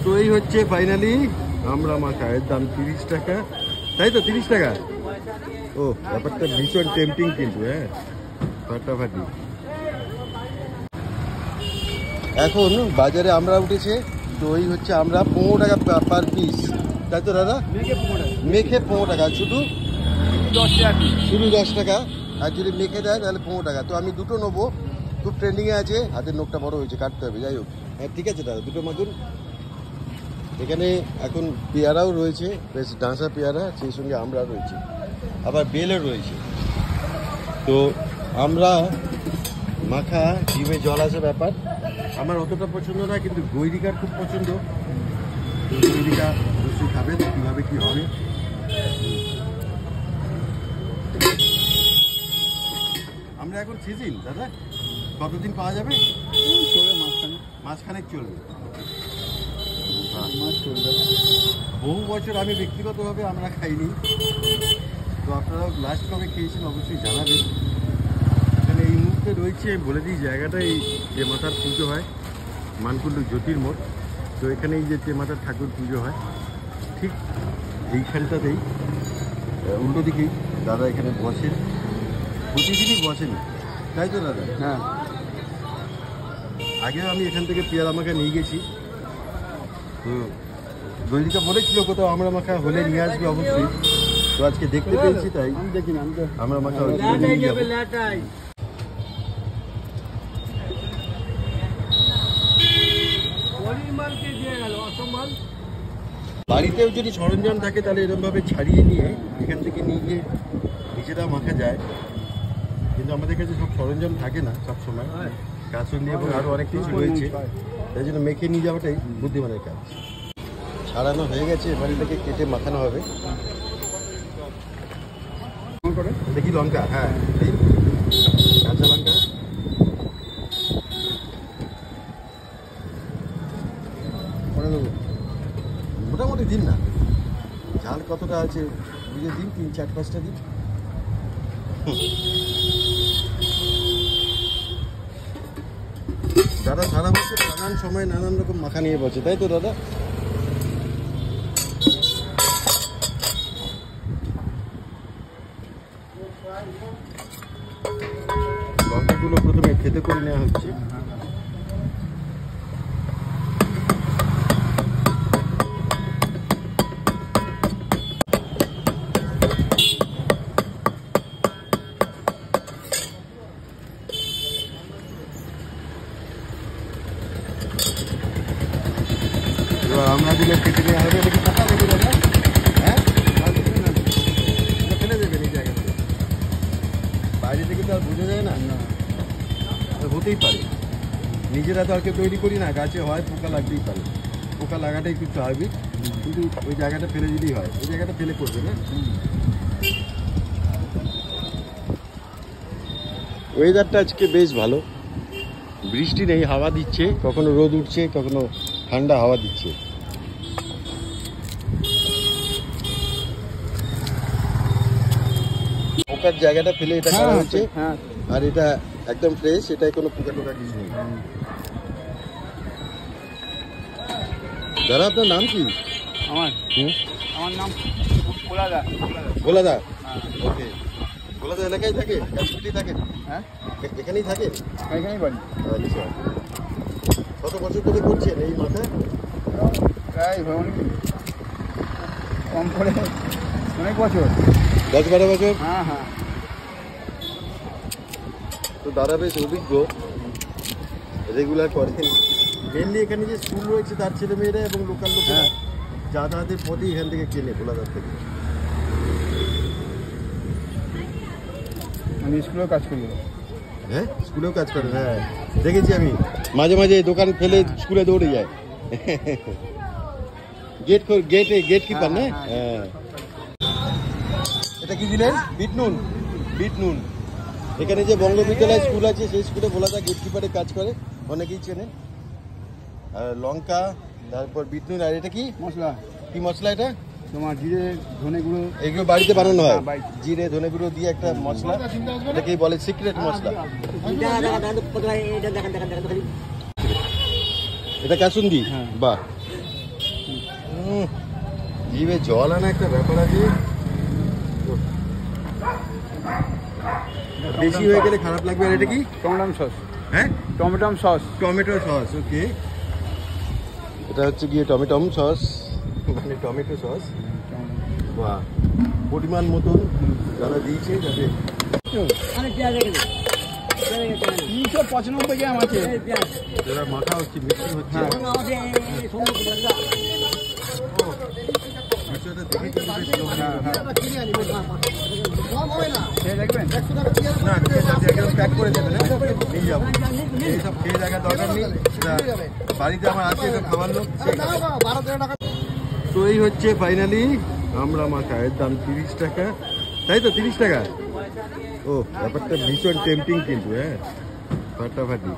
তো এই হচ্ছে ফাইনালি আমরা মাখা, এর দাম 30 টাকা, তাই তো 30 টাকা। ও ব্যাপারটা ভীষণ টেম্পটিং কিন্তু, হ্যাঁ ফাটাফাটি। এখন বাজারে আমরা উঠেছে, তো এই হচ্ছে আমরা 15 টাকা পার পিস, তাই তো দাদা? মেখে 15 টাকা, শুধু 10 টাকা। আর যদি মেখে দেয় তাহলে 15 টাকা। তো আমি দুটো নেবো, খুব ট্রেন্ডিংয়ে আছে, হাতের নখটা বড় হয়েছে, কাটতে হবে, যাই হোক। হ্যাঁ ঠিক আছে দাদা, দুটো মাগুন। এখানে এখন পেয়ারাও রয়েছে, বেশ ডাঁসা পেয়ারা, সেই সঙ্গে আমরা রয়েছে, আবার বেলও রয়েছে। তো আমরা মাখা, ডিমে জল আসে ব্যাপার, আমার অতটা পছন্দ না, কিন্তু গৈরিকার খুব পছন্দ। গৈরিকা অবশ্যই খাবে, কীভাবে কী হবে। আমরা এখন সিজন দাদা, কতদিন পাওয়া যাবে? মাঝখানে চলবে, বহু বছর আমি ব্যক্তিগতভাবে আমরা খাইনি। তো আপনারাও লাস্ট কবে খেয়েছেন অবশ্যই জানাবেন। এখানে এই মুহূর্তে রয়েছে, বলে দিই জায়গাটা, এই যে মাতার পুজো হয়, মানকুণ্ডু জ্যোতির্মঠ। তো এখানে এই যে মাতার ঠাকুর পুজো হয়, ঠিক এইখানটাতেই উল্টো দিকেই দাদা এখানে বসেন, প্রতিদিনই বসেন, তাই তো দাদা? হ্যাঁ, আগেও আমি এখান থেকে পেয়ারা মাখা নিয়ে গেছি। তো দৈরিকা বলেছিল কোথাও আমরা মাখা হলে নিয়ে আসবে অবশ্যই। তো আজকে দেখতে পেয়েছি, তাই আমরা মাখা নিয়ে যাবো। বাড়িতেও যদি সরঞ্জাম থাকে তাহলে এরকমভাবে ছাড়িয়ে নিয়ে এখান থেকে নিয়ে গিয়ে নিজেরা মাখা যায়, কিন্তু আমাদের কাছে সব সরঞ্জাম থাকে না সবসময়, কাঁচুন্দি এবং আরও অনেক কিছু রয়েছে, তাই জন্য মেখে নিয়ে যাওয়াটাই বুদ্ধিমানের কাজ। ছাড়ানো হয়ে গেছে, এবার এটাকে কেটে মাখানো হবে। দেখি লঙ্কা, হ্যাঁ কাঁচা লঙ্কা, মোটামুটি দিন না, ঝাল কতটা আছে বুঝে দিন, 3-4-5টা দিন। দাদা সারা বছর নানান সময় নানান রকম মাখা নিয়ে বসে, তাই তো দাদা? লঙ্কাগুলো প্রথমে খেতে করে নেওয়া হচ্ছে। আমরা দিলে কেটে নেওয়া হবে, দেখি পোকা দেবে দাদা, হ্যাঁ ফেলে দেবেন এই জায়গাতে, বাইরে থেকে তো আর বোঝা যায় না, হতেই পারে, নিজেরা তো আর কেউ তৈরি করি না, গাছে হয় পোকা লাগতেই পারে, পোকা লাগাটাই একটু স্বাভাবিক, কিন্তু ওই জায়গাটা ফেলে দিলেই হয়, ওই জায়গাটা ফেলে করবে না। ওয়েদারটা আজকে বেশ ভালো, বৃষ্টি নেই, হাওয়া দিচ্ছে, কখনো রোদ উঠছে, কখনো ঠান্ডা হাওয়া দিচ্ছে। পোকার জায়গাটা ফেলে এটা করা হচ্ছে, আর এটা একদম ফ্রেশ, এটাই কোনো পোকা টোকা কিছু নেই। দাদা আপনার নাম কি? আমার নাম ভোলাদা। ভোলাদা, ওকে। ভোলাদা এলাকায় থাকে, কাছপিটি থাকে? হ্যাঁ, এখানেই থাকে, এখানেই বাড়ি। আচ্ছা, কত বছর ধরে করছেন এই মাথা? প্রায় কম করে অনেক বছর, 10-12 বছর। হ্যাঁ হ্যাঁ। তো দাদা বেশ অভিজ্ঞ, রেগুলার করেন। মেনলি এখানে যে স্কুল রয়েছে তার ছেলেমেয়েরা এবং লোকাল লোকেরা যাতায়াতের পথে এখান থেকে কেনে, ভোলাদার থেকে। আমি স্কুলেও কাজ করি। হ্যাঁ, স্কুলেও কাজ করেন? হ্যাঁ দেখেছি আমি, মাঝে মাঝে দোকান ফেলে স্কুলে দৌড়ে যায়। গেট কিপার না? হ্যাঁ। এটা কি দিলেন? বিট নুন। বিট নুন। এখানে যে বঙ্গবিদ্যালয় স্কুল আছে সেই স্কুলে ভোলাদা গেট কিপারে কাজ করে, অনেকেই চেনে। আর লঙ্কা, তারপর বিট নুন, আর এটা কি মশলা? কি মশলা এটা? তোমার জিরে ধনে গুঁড়ো, এগুলো বাড়িতে বানানো হয়, জিরে ধনে গুঁড়ো দিয়ে একটা মশলা, এটাকেই বলে সিক্রেট মশলা। এটা কাসুন্দি? বাহ, জিভে জল আনা একটা ব্যাপার আছে। বেশি হয়ে গেলে খারাপ লাগবে। আর এটা কি? Tomato sauce. হ্যাঁ, tomato sauce. Tomato sauce. Okay, এটা হচ্ছে গিয়ে টমেটো সস, মানে টমেটো সস। বাহ, পরিমাণ মতন যারা দিয়েছে যাতে 395 গ্রাম আছে। যারা মাখা হচ্ছে, মিক্সিং হচ্ছে, বিষয়টা দেখে কিন্তু বেশ লোভনীয়। খেয়ে দেখবেন? না, ঠিক আছে, একদম প্যাক করে দেবেন, নিয়ে যাবো। এইসব খেয়ে দেখার দরকার নেই, এটা বাড়িতে আমার আছে, এটা খাবার লোক। তো এই হচ্ছে ফাইনালি আমরা মাখা, এর দাম 30 টাকা, তাই তো? 30 টাকা। ও, ব্যাপারটা ভীষণ টেম্পটিং কিন্তু। হ্যাঁ, ফাটাফাটি।